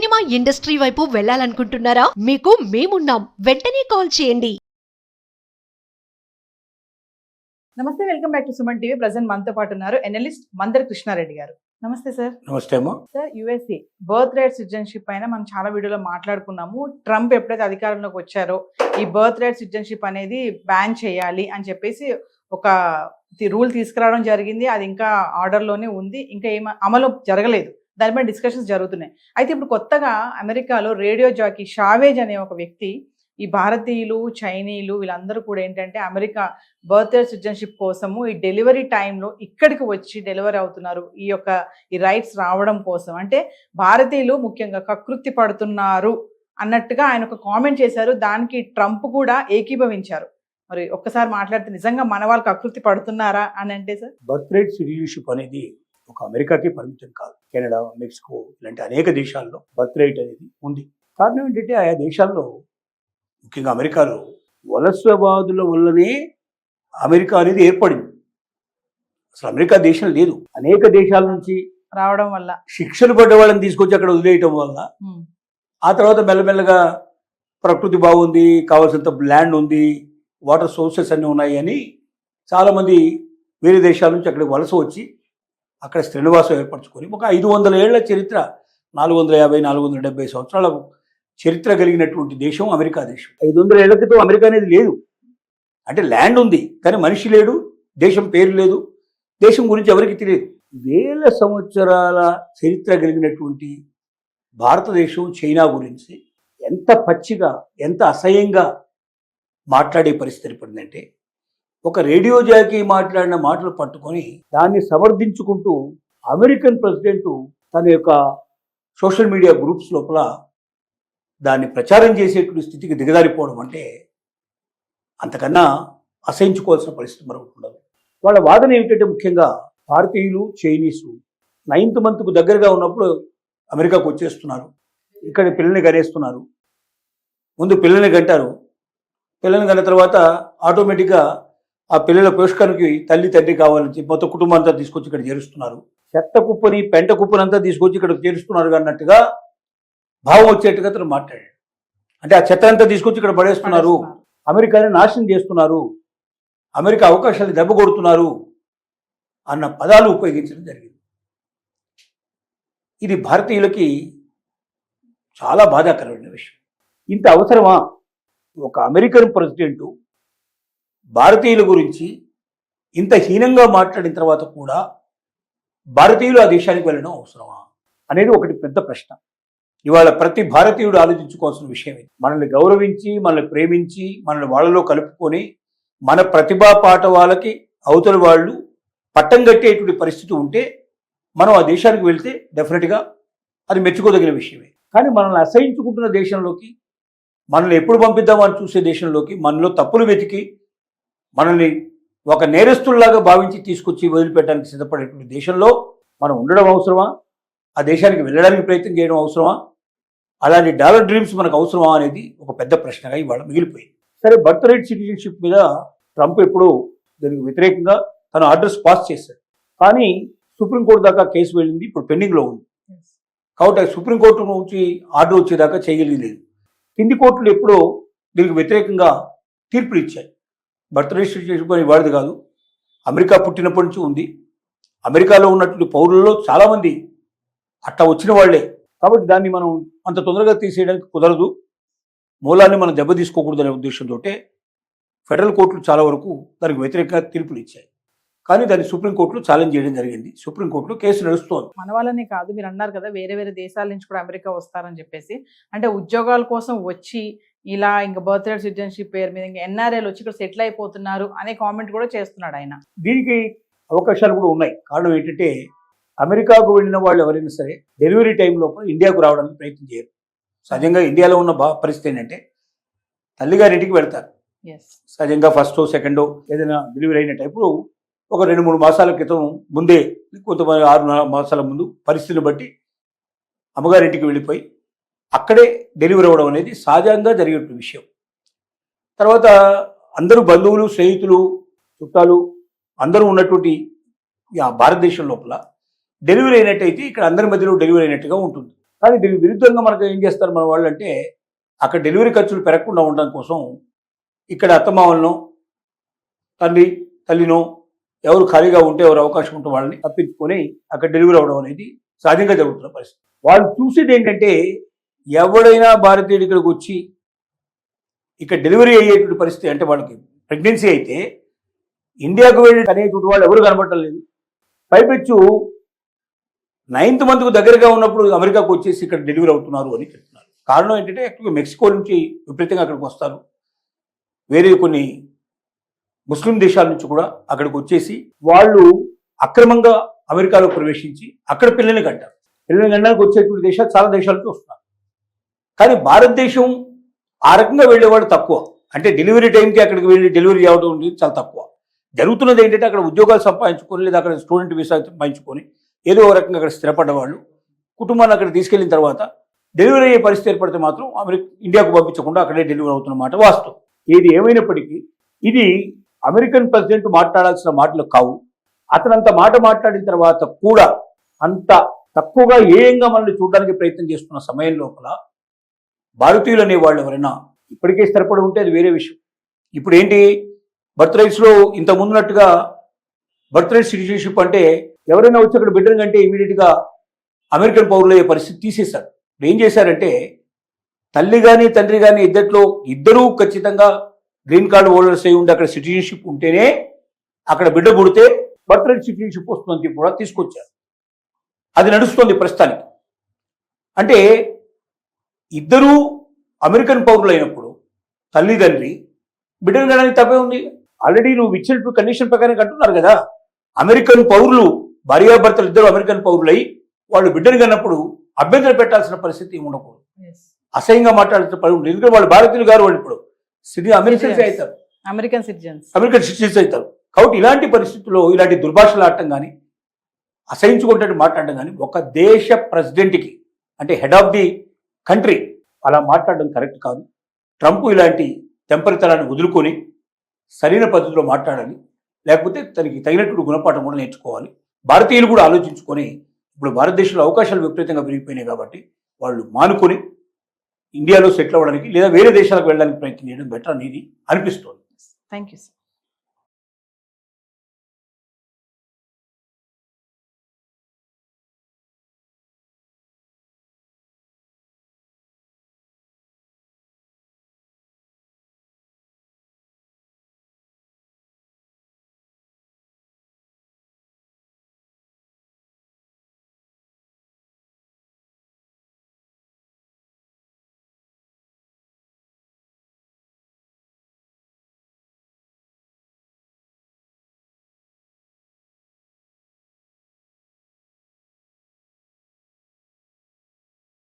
Cinema industry వైపు వెళ్ళాలనుకుంటున్నారా? మీకు మేమున్నాం. వెంటనే కాల్ చేయండి. నమస్తే, welcome back to Suman TV. Present మనతో పాటు ఉన్నారు ఎనలిస్ట్ మందరి కృష్ణారెడ్డి గారు. నమస్తే సార్. నమస్తే అమ్మా. Sir, USA birth right citizenship పైన మనం చాలా వీడియోలో మాట్లాడుకున్నాము. ట్రంప్ ఎప్పుడైతే అధికారంలోకి వచ్చారో ఈ బర్త్ రైట్ సిటిజన్షిప్ అనేది బ్యాన్ చేయాలి అని చెప్పేసి ఒక రూల్ తీసుకురావడం జరిగింది. అది ఇంకా ఆర్డర్లోనే ఉంది, ఇంకా ఏం అమలు జరగలేదు. దానిపై డిస్కషన్స్ జరుగుతున్నాయి. అయితే ఇప్పుడు కొత్తగా అమెరికాలో రేడియో జాకీ షావేజ్ అనే ఒక వ్యక్తి ఈ భారతీయులు, చైనీయులు వీళ్ళందరూ కూడా ఏంటంటే అమెరికా బర్త్ రైట్ సిటిజన్షిప్ కోసము ఈ డెలివరీ టైంలో ఇక్కడికి వచ్చి డెలివరీ అవుతున్నారు. ఈ రైట్స్ రావడం కోసం అంటే భారతీయులు ముఖ్యంగా కకృతి పడుతున్నారు అన్నట్టుగా ఆయన ఒక కామెంట్ చేశారు. దానికి ట్రంప్ కూడా ఏకీభవించారు. మరి ఒక్కసారి మాట్లాడితే నిజంగా మన వాళ్ళు కకృతి పడుతున్నారా అని అంటే సార్? బర్త్ రైట్ సిటిజన్షిప్ అనేది ఒక అమెరికాకి పరిమితం కాదు. కెనడా, మెక్సికో ఇలాంటి అనేక దేశాల్లో బర్త్ రైట్ అనేది ఉంది. కారణం ఏంటంటే ఆయా దేశాల్లో ముఖ్యంగా అమెరికాలో వలసవాదుల వల్లనే అమెరికా అనేది ఏర్పడింది. అసలు అమెరికా దేశం లేదు. అనేక దేశాల నుంచి రావడం వల్ల శిక్షలు పడ్డ వాళ్ళని తీసుకొచ్చి అక్కడ వదిలేయటం వల్ల ఆ తర్వాత మెల్లమెల్లగా ప్రకృతి బాగుంది, కావాల్సినంత ల్యాండ్ ఉంది, వాటర్ సోర్సెస్ అన్నీ ఉన్నాయి అని చాలామంది వేరే దేశాల నుంచి అక్కడికి వలస వచ్చి అక్కడ శ్రీనివాసం ఏర్పరచుకొని ఒక 500 ఏళ్ల చరిత్ర, 450, 470 సంవత్సరాల చరిత్ర కలిగినటువంటి దేశం అమెరికా దేశం. 500 ఏళ్ల క్రితం అమెరికా అనేది లేదు. అంటే ల్యాండ్ ఉంది కానీ మనిషి లేడు, దేశం పేరు లేదు, దేశం గురించి ఎవరికి తెలియదు. వేల సంవత్సరాల చరిత్ర కలిగినటువంటి భారతదేశం చైనా గురించి ఎంత పచ్చిగా, ఎంత అసహ్యంగా మాట్లాడే పరిస్థితి ఏర్పడిందంటే ఒక రేడియో జాకీ మాట్లాడిన మాటలు పట్టుకొని దాన్ని సమర్థించుకుంటూ అమెరికన్ ప్రెసిడెంట్ తన యొక్క సోషల్ మీడియా గ్రూప్స్ లోపల దాన్ని ప్రచారం చేసేటువంటి స్థితికి దిగజారిపోవడం అంటే అంతకన్నా అసహించుకోవాల్సిన పరిస్థితి మరొకటి ఉండదు. వాళ్ళ వాదన ఏమిటంటే ముఖ్యంగా భారతీయులు, చైనీసు 9th మంత్కు దగ్గరగా ఉన్నప్పుడు అమెరికాకు వచ్చేస్తున్నారు, ఇక్కడ పిల్లల్ని కనేస్తున్నారు. ముందు పిల్లల్ని కంటారు, పిల్లల్ని కన్న తర్వాత ఆటోమేటిక్గా ఆ పిల్లల పోషకానికి తల్లి తండ్రి కావాలని చెప్పి మొత్తం కుటుంబం అంతా తీసుకొచ్చి ఇక్కడ చేరుస్తున్నారు. చెత్త కుప్పని, పెంట కుప్పనంతా తీసుకొచ్చి ఇక్కడ చేరుస్తున్నారు అన్నట్టుగా భావం వచ్చేట్టుగా అతను మాట్లాడాడు. అంటే ఆ చెత్త అంతా తీసుకొచ్చి ఇక్కడ పడేస్తున్నారు, అమెరికాని నాశనం చేస్తున్నారు, అమెరికా అవకాశాలు దెబ్బ కొడుతున్నారు అన్న పదాలు ఉపయోగించడం జరిగింది. ఇది భారతీయులకి చాలా బాధాకరమైన విషయం. ఇంత అవసరమా? ఒక అమెరికన్ ప్రెసిడెంటు భారతీయుల గురించి ఇంత హీనంగా మాట్లాడిన తర్వాత కూడా భారతీయులు ఆ దేశానికి వెళ్ళడం అవసరమా అనేది ఒకటి పెద్ద ప్రశ్న. ఇవాళ ప్రతి భారతీయుడు ఆలోచించుకోవాల్సిన విషయం ఇది. మనల్ని గౌరవించి, మనల్ని ప్రేమించి, మనల్ని వాళ్ళలో కలుపుకొని మన ప్రతిభా పాఠవాలకి అవతల వాళ్ళు పట్టం కట్టేటువంటి పరిస్థితి ఉంటే మనం ఆ దేశానికి వెళ్తే డెఫినెట్గా అది మెచ్చుకోదగిన విషయమే. కానీ మనల్ని అసహించుకుంటున్న దేశంలోకి, మనల్ని ఎప్పుడు పంపిద్దామని చూసే దేశంలోకి, మనలో తప్పులు వెతికి మనల్ని ఒక నేరస్తుల్లాగా భావించి తీసుకొచ్చి వదిలిపెట్టడానికి సిద్ధపడేటువంటి దేశంలో మనం ఉండడం అవసరమా? ఆ దేశానికి వెళ్ళడానికి ప్రయత్నం చేయడం అవసరమా? అలాంటి డాలర్ డ్రీమ్స్ మనకు అవసరమా అనేది ఒక పెద్ద ప్రశ్నగా ఇవాళ మిగిలిపోయింది. సరే, బర్త్ రైట్ సిటిజన్షిప్ మీద ట్రంప్ ఎప్పుడూ దానికి వ్యతిరేకంగా తన ఆర్డర్స్ పాస్ చేశాడు. కానీ సుప్రీంకోర్టు దాకా కేసు వెళ్ళింది, ఇప్పుడు పెండింగ్లో ఉంది. కాబట్టి సుప్రీంకోర్టు నుంచి ఆర్డర్ వచ్చేదాకా చేయగలిగలేదు. కింది కోర్టులు ఎప్పుడో దీనికి వ్యతిరేకంగా తీర్పులు ఇచ్చాయి. బర్త్ రైట్ సిటిజన్షిప్ అని వాడిది కాదు, అమెరికా పుట్టినప్పటి నుంచి ఉంది. అమెరికాలో ఉన్నటువంటి పౌరులలో చాలామంది అట్టా వచ్చిన వాళ్లే. కాబట్టి దాన్ని మనం అంత తొందరగా తీసేయడానికి కుదరదు, మూలాన్ని మనం దెబ్బ తీసుకోకూడదు అనే ఉద్దేశంతో ఫెడరల్ కోర్టులు చాలా వరకు దానికి వ్యతిరేకంగా తీర్పులు ఇచ్చాయి. కానీ దాన్ని సుప్రీంకోర్టులో ఛాలెంజ్ చేయడం జరిగింది. సుప్రీంకోర్టులో కేసు నడుస్తోంది. మన వాళ్ళనే కాదు, మీరు అన్నారు కదా వేరే వేరే దేశాల నుంచి కూడా అమెరికా వస్తారని చెప్పేసి. అంటే ఉద్యోగాల కోసం వచ్చి ఇలా ఇంకా బర్త్ రైట్ సిటిజన్షిప్ పేరు మీద ఇంకా ఎన్ఆర్ఐలు వచ్చి ఇక్కడ సెటిల్ అయిపోతున్నారు అనే కామెంట్ కూడా చేస్తున్నాడు ఆయన. దీనికి అవకాశాలు కూడా ఉన్నాయి. కారణం ఏంటంటే అమెరికాకు వెళ్ళిన వాళ్ళు ఎవరైనా సరే డెలివరీ టైం లోపల ఇండియాకు రావడానికి ప్రయత్నం చేయరు. సహజంగా ఇండియాలో ఉన్న పరిస్థితి ఏంటంటే తల్లిగారింటికి వెళ్తారు. సహజంగా ఫస్టో సెకండో ఏదైనా డెలివరీ అయిన టైపు ఒక 2-3 మాసాల క్రితం ముందే, కొంతమంది 6 మాసాల ముందు పరిస్థితిని బట్టి అమ్మగారింటికి వెళ్ళిపోయి అక్కడే డెలివరీ అవ్వడం అనేది సహజంగా జరిగే విషయం. తర్వాత అందరూ బంధువులు, స్నేహితులు, చుట్టాలు అందరూ ఉన్నటువంటి భారతదేశం లోపల డెలివరీ అయినట్టయితే ఇక్కడ అందరి మధ్యలో డెలివరీ అయినట్టుగా ఉంటుంది. కానీ దీనికి విరుద్ధంగా మనకు ఏం చేస్తారు మన వాళ్ళు అంటే అక్కడ డెలివరీ ఖర్చులు పెరగకుండా ఉండడం కోసం ఇక్కడ అత్తమామలను తల్లినో ఎవరు ఖాళీగా ఉంటే ఎవరు అవకాశం ఉంటే వాళ్ళని తప్పించుకొని అక్కడ డెలివరీ అవ్వడం అనేది సహజంగా జరుగుతున్న పరిస్థితి. వాళ్ళు చూసేది ఏంటంటే ఎవడైనా భారతీయుడు ఇక్కడికి వచ్చి ఇక్కడ డెలివరీ అయ్యేటువంటి పరిస్థితి అంటే వాళ్ళకి ప్రెగ్నెన్సీ అయితే ఇండియాకు వెళ్ళి అనేటువంటి వాళ్ళు ఎవరు కనబడటం లేదు. పైపెచ్చు 9th మంత్కు దగ్గరగా ఉన్నప్పుడు అమెరికాకు వచ్చేసి ఇక్కడ డెలివరీ అవుతున్నారు అని చెప్తున్నారు. కారణం ఏంటంటే యాక్చువల్గా మెక్సికో నుంచి విపరీతంగా అక్కడికి వస్తారు. వేరే కొన్ని ముస్లిం దేశాల నుంచి కూడా అక్కడికి వచ్చేసి వాళ్ళు అక్రమంగా అమెరికాలో ప్రవేశించి అక్కడ పిల్లల్ని కంటారు. పిల్లల్ని కనడానికి వచ్చేటువంటి దేశాలు చాలా దేశాలకి వస్తున్నారు. కానీ భారతదేశం ఆ రకంగా వెళ్ళేవాడు తక్కువ. అంటే డెలివరీ టైంకి అక్కడికి వెళ్ళి డెలివరీ అవ్వడం అనేది చాలా తక్కువ. జరుగుతున్నది ఏంటంటే అక్కడ ఉద్యోగాలు సంపాదించుకొని లేదా అక్కడ స్టూడెంట్ వీసా సంపాదించుకొని ఏదో ఒక రకంగా అక్కడ స్థిరపడ్డ వాళ్ళు కుటుంబాన్ని అక్కడ తీసుకెళ్లిన తర్వాత డెలివరీ అయ్యే పరిస్థితి ఏర్పడితే మాత్రం ఇండియాకు పంపించకుండా అక్కడే డెలివరీ అవుతున్నమాట వాస్తవం. ఏది ఏమైనప్పటికీ ఇది అమెరికన్ ప్రెసిడెంట్ మాట్లాడాల్సిన మాటలు కావు. అతను అంత మాట మాట్లాడిన తర్వాత కూడా అంత తక్కువగా ఏయంగా మనల్ని చూడడానికి ప్రయత్నం చేస్తున్న సమయం లోపల భారతీయులు అనే వాళ్ళు ఎవరైనా ఇప్పటికే స్థిరపడి ఉంటే అది వేరే విషయం. ఇప్పుడు ఏంటి బర్త్ రైట్స్లో ఇంత ముందున్నట్టుగా బర్త్ రైట్ సిటిజన్షిప్ అంటే ఎవరైనా వచ్చి అక్కడ బిడ్డను కంటే ఇమీడియట్గా అమెరికన్ పౌరులు అయ్యే పరిస్థితి తీసేశారు. ఇప్పుడు ఏం చేశారంటే తల్లి కానీ తండ్రి కానీ ఇద్దరూ ఖచ్చితంగా గ్రీన్ కార్డు హోల్డర్స్ అయి ఉండి అక్కడ సిటిజన్షిప్ ఉంటేనే అక్కడ బిడ్డ పుడితే బర్త్ రైట్ సిటిజన్షిప్ వస్తుందని కూడా తీసుకొచ్చారు. అది నడుస్తుంది ప్రస్తుతానికి. అంటే ఇద్దరూ అమెరికన్ పౌరులు అయినప్పుడు తల్లిదండ్రి బిడ్డను కనడానికి తప్పే ఉంది. ఆల్రెడీ నువ్వు ఇచ్చిన కండిషన్ ప్రకారం అంటున్నారు కదా, అమెరికన్ పౌరులు భార్యాభర్తలు ఇద్దరు అమెరికన్ పౌరులై వాళ్ళు బిడ్డను కన్నప్పుడు అభ్యంతరం పెట్టాల్సిన పరిస్థితి ఉండకూడదు. అసహ్యంగా మాట్లాడాల్సిన పని ఉండదు. ఎందుకంటే వాళ్ళు భారతీయులు గారు వాళ్ళు ఇప్పుడు అమెరికన్స్ అవుతారు, అమెరికన్ సిటిజన్స్ అవుతారు. కాబట్టి ఇలాంటి పరిస్థితుల్లో ఇలాంటి దుర్భాషలు ఆడటం కానీ అసహించుకుంటే మాట్లాడడం కానీ ఒక దేశ ప్రెసిడెంట్కి అంటే హెడ్ ఆఫ్ ది కంట్రీ అలా మాట్లాడడం కరెక్ట్ కాదు. ట్రంప్ ఇలాంటి తెంపరితనాన్ని వదులుకొని సరైన పద్ధతిలో మాట్లాడాలి. లేకపోతే తనకి తగినట్టు గుణపాఠం కూడా నేర్చుకోవాలి. భారతీయులు కూడా ఆలోచించుకొని ఇప్పుడు భారతదేశంలో అవకాశాలు విపరీతంగా పెరిగిపోయినాయి కాబట్టి వాళ్ళు మానుకొని ఇండియాలో సెటిల్ అవ్వడానికి లేదా వేరే దేశాలకు వెళ్ళడానికి ప్రయత్నం చేయడం బెటర్ అనేది అనిపిస్తుంది. Thank you sir.